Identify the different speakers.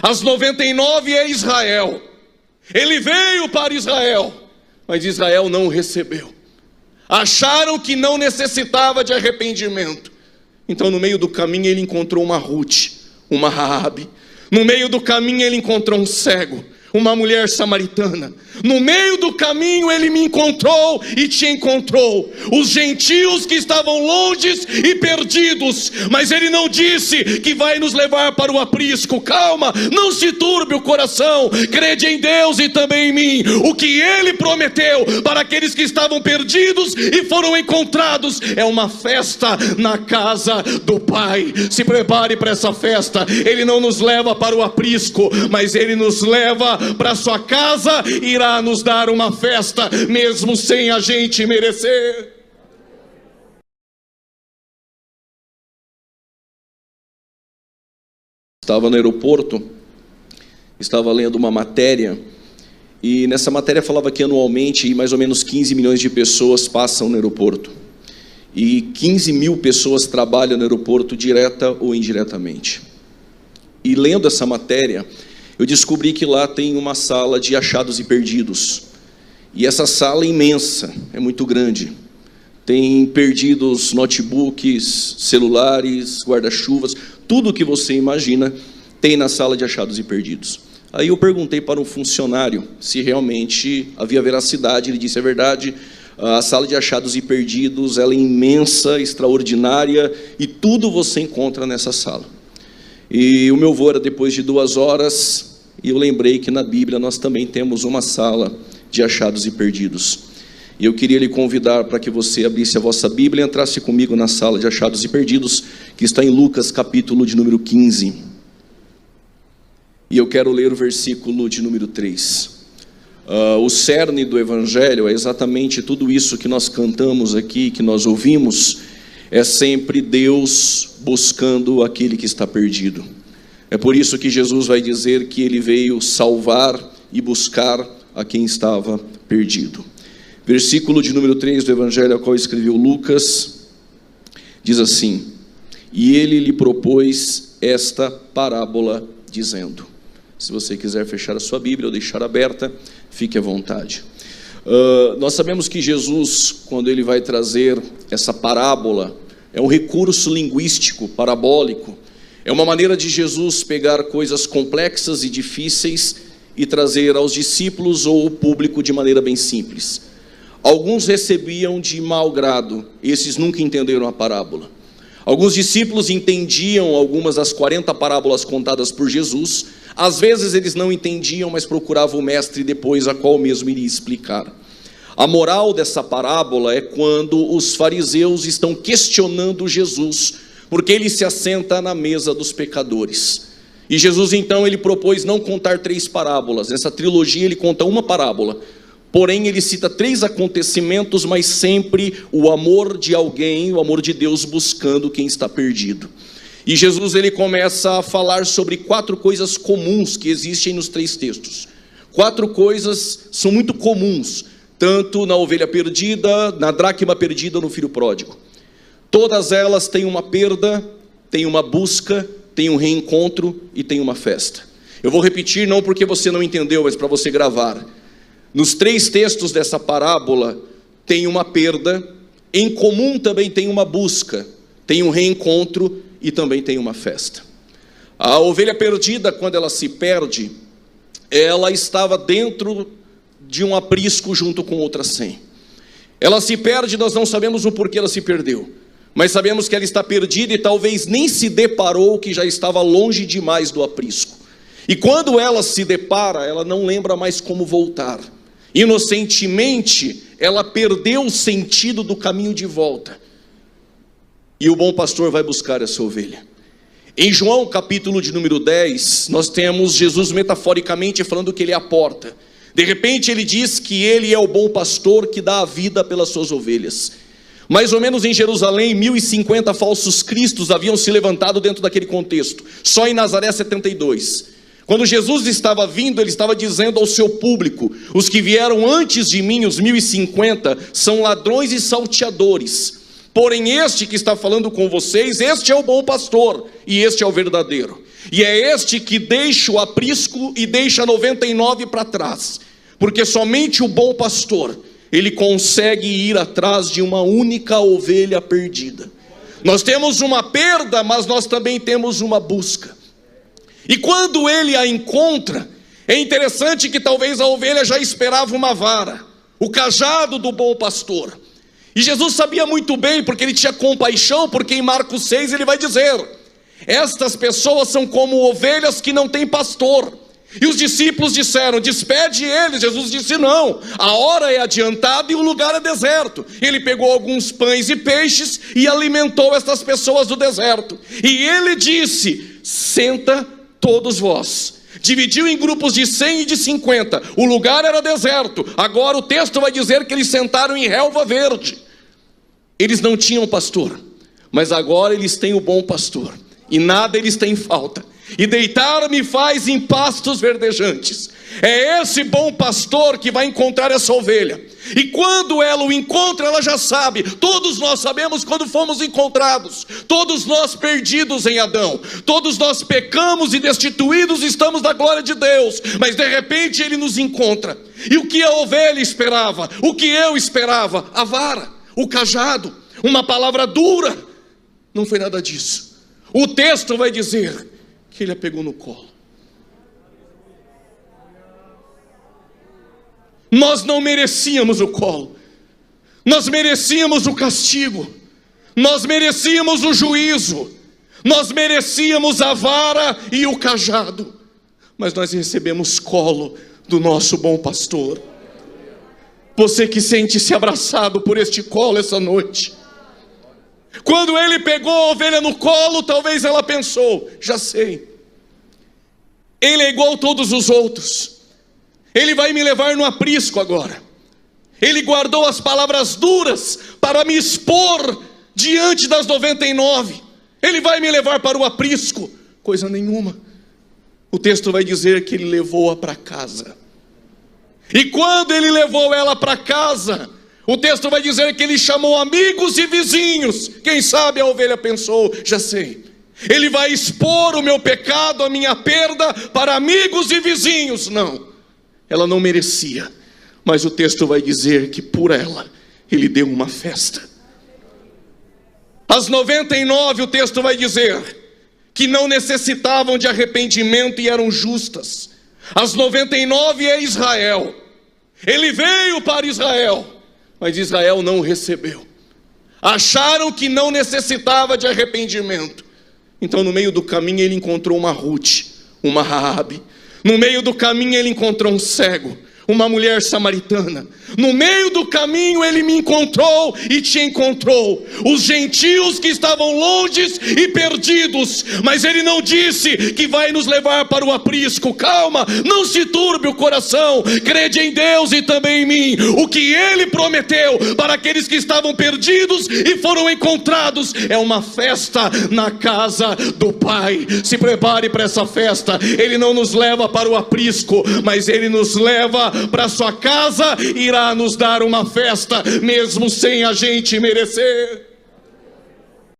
Speaker 1: As 99 é Israel. Ele veio para Israel, mas Israel não o recebeu. Acharam que não necessitava de arrependimento. Então no meio do caminho ele encontrou uma Ruth, uma Raabe. No meio do caminho ele encontrou um cego, uma mulher samaritana. No meio do caminho ele me encontrou e te encontrou. Os gentios que estavam longes e perdidos. Mas ele não disse que vai nos levar para o aprisco. Calma, não se turbe o coração. Crede em Deus e também em mim. O que ele prometeu para aqueles que estavam perdidos e foram encontrados é uma festa na casa do Pai. Se prepare para essa festa. Ele não nos leva para o aprisco, mas ele nos leva para a sua casa e irá nos dar uma festa, mesmo sem a gente merecer. Estava no aeroporto, estava lendo uma matéria, e nessa matéria falava que anualmente mais ou menos 15 milhões de pessoas passam no aeroporto. E 15 mil pessoas trabalham no aeroporto direta ou indiretamente. E lendo essa matéria, eu descobri que lá tem uma sala de achados e perdidos. E essa sala é imensa, é muito grande. Tem perdidos notebooks, celulares, guarda-chuvas, tudo o que você imagina tem na sala de achados e perdidos. Aí eu perguntei para um funcionário se realmente havia veracidade. Ele disse: é verdade, a sala de achados e perdidos ela é imensa, extraordinária, e tudo você encontra nessa sala. E o meu voo era depois de 2 horas, e eu lembrei que na Bíblia nós também temos uma sala de achados e perdidos. E eu queria lhe convidar para que você abrisse a vossa Bíblia e entrasse comigo na sala de achados e perdidos, que está em Lucas, capítulo de número 15. E eu quero ler o versículo de número 3. O cerne do Evangelho é exatamente tudo isso que nós cantamos aqui, que nós ouvimos. É sempre Deus buscando aquele que está perdido. É por isso que Jesus vai dizer que ele veio salvar e buscar a quem estava perdido. Versículo de número 3 do Evangelho ao qual escreveu Lucas, diz assim: e ele lhe propôs esta parábola, dizendo. Se você quiser fechar a sua Bíblia ou deixar aberta, fique à vontade. Nós sabemos que Jesus, quando ele vai trazer essa parábola, é um recurso linguístico, parabólico. É uma maneira de Jesus pegar coisas complexas e difíceis e trazer aos discípulos ou ao público de maneira bem simples. Alguns recebiam de mau grado, esses nunca entenderam a parábola. Alguns discípulos entendiam algumas das 40 parábolas contadas por Jesus. Às vezes eles não entendiam, mas procuravam o mestre depois, a qual mesmo iria explicar. A moral dessa parábola é quando os fariseus estão questionando Jesus, porque ele se assenta na mesa dos pecadores. E Jesus então ele propôs não contar 3 parábolas. Nessa trilogia ele conta uma parábola. Porém ele cita 3 acontecimentos, mas sempre o amor de alguém, o amor de Deus buscando quem está perdido. E Jesus ele começa a falar sobre 4 coisas comuns que existem nos 3 textos. 4 coisas são muito comuns, tanto na ovelha perdida, na dracma perdida ou no filho pródigo. Todas elas têm uma perda, têm uma busca, têm um reencontro e têm uma festa. Eu vou repetir não porque você não entendeu, mas para você gravar. Nos 3 textos dessa parábola tem uma perda, em comum também tem uma busca, tem um reencontro e também tem uma festa. A ovelha perdida, quando ela se perde, ela estava dentro de um aprisco junto com outras 100. Ela se perde, nós não sabemos o porquê ela se perdeu, mas sabemos que ela está perdida e talvez nem se deparou que já estava longe demais do aprisco. E quando ela se depara, ela não lembra mais como voltar. Inocentemente, ela perdeu o sentido do caminho de volta. E o bom pastor vai buscar essa ovelha. Em João capítulo de número 10, nós temos Jesus metaforicamente falando que ele é a porta. De repente ele diz que ele é o bom pastor que dá a vida pelas suas ovelhas. Mais ou menos em Jerusalém, 1050 falsos cristos haviam se levantado dentro daquele contexto. Só em Nazaré 72. Quando Jesus estava vindo, ele estava dizendo ao seu público: os que vieram antes de mim, os 1050, são ladrões e salteadores. Porém este que está falando com vocês, este é o bom pastor, e este é o verdadeiro. E é este que deixa o aprisco e deixa 99 para trás, porque somente o bom pastor, ele consegue ir atrás de uma única ovelha perdida. Nós temos uma perda, mas nós também temos uma busca. E quando ele a encontra, é interessante que talvez a ovelha já esperava uma vara, o cajado do bom pastor. E Jesus sabia muito bem, porque ele tinha compaixão, porque em Marcos 6 ele vai dizer: estas pessoas são como ovelhas que não têm pastor. E os discípulos disseram: despede eles. Jesus disse: não, a hora é adiantada e o lugar é deserto. Ele pegou alguns pães e peixes e alimentou estas pessoas do deserto. E ele disse: senta todos vós. Dividiu em grupos de 100 e de 50. O lugar era deserto. Agora o texto vai dizer que eles sentaram em relva verde. Eles não tinham pastor, mas agora eles têm o bom pastor, e nada eles têm falta. E deitar-me faz em pastos verdejantes. É esse bom pastor que vai encontrar essa ovelha. E quando ela o encontra, ela já sabe. Todos nós sabemos quando fomos encontrados. Todos nós perdidos em Adão. Todos nós pecamos e destituídos estamos da glória de Deus. Mas de repente ele nos encontra. E o que a ovelha esperava? O que eu esperava? A vara, o cajado, uma palavra dura. Não foi nada disso. O texto vai dizer que ele a pegou no colo. Nós não merecíamos o colo, nós merecíamos o castigo, nós merecíamos o juízo, nós merecíamos a vara e o cajado, mas nós recebemos colo do nosso bom pastor. Você que sente-se abraçado por este colo essa noite, quando ele pegou a ovelha no colo, talvez ela pensou: já sei, ele é igual a todos os outros, ele vai me levar no aprisco agora. Ele guardou as palavras duras para me expor diante das 99. Ele vai me levar para o aprisco. Coisa nenhuma. O texto vai dizer que ele levou-a para casa. E quando ele levou ela para casa, o texto vai dizer que ele chamou amigos e vizinhos. Quem sabe a ovelha pensou: já sei, ele vai expor o meu pecado, a minha perda para amigos e vizinhos. Não, ela não merecia, mas o texto vai dizer que por ela ele deu uma festa. As 99, o texto vai dizer que não necessitavam de arrependimento e eram justas. As 99 é Israel. Ele veio para Israel, mas Israel não o recebeu. Acharam que não necessitava de arrependimento. Então no meio do caminho ele encontrou uma Ruth, uma Raabe. No meio do caminho ele encontrou um cego, uma mulher samaritana. No meio do caminho ele me encontrou e te encontrou. Os gentios que estavam longes e perdidos. Mas ele não disse que vai nos levar para o aprisco. Calma, não se turbe o coração. Crede em Deus e também em mim. O que ele prometeu para aqueles que estavam perdidos e foram encontrados é uma festa na casa do Pai. Se prepare para essa festa. Ele não nos leva para o aprisco, mas ele nos leva para sua casa, irá nos dar uma festa, mesmo sem a gente merecer.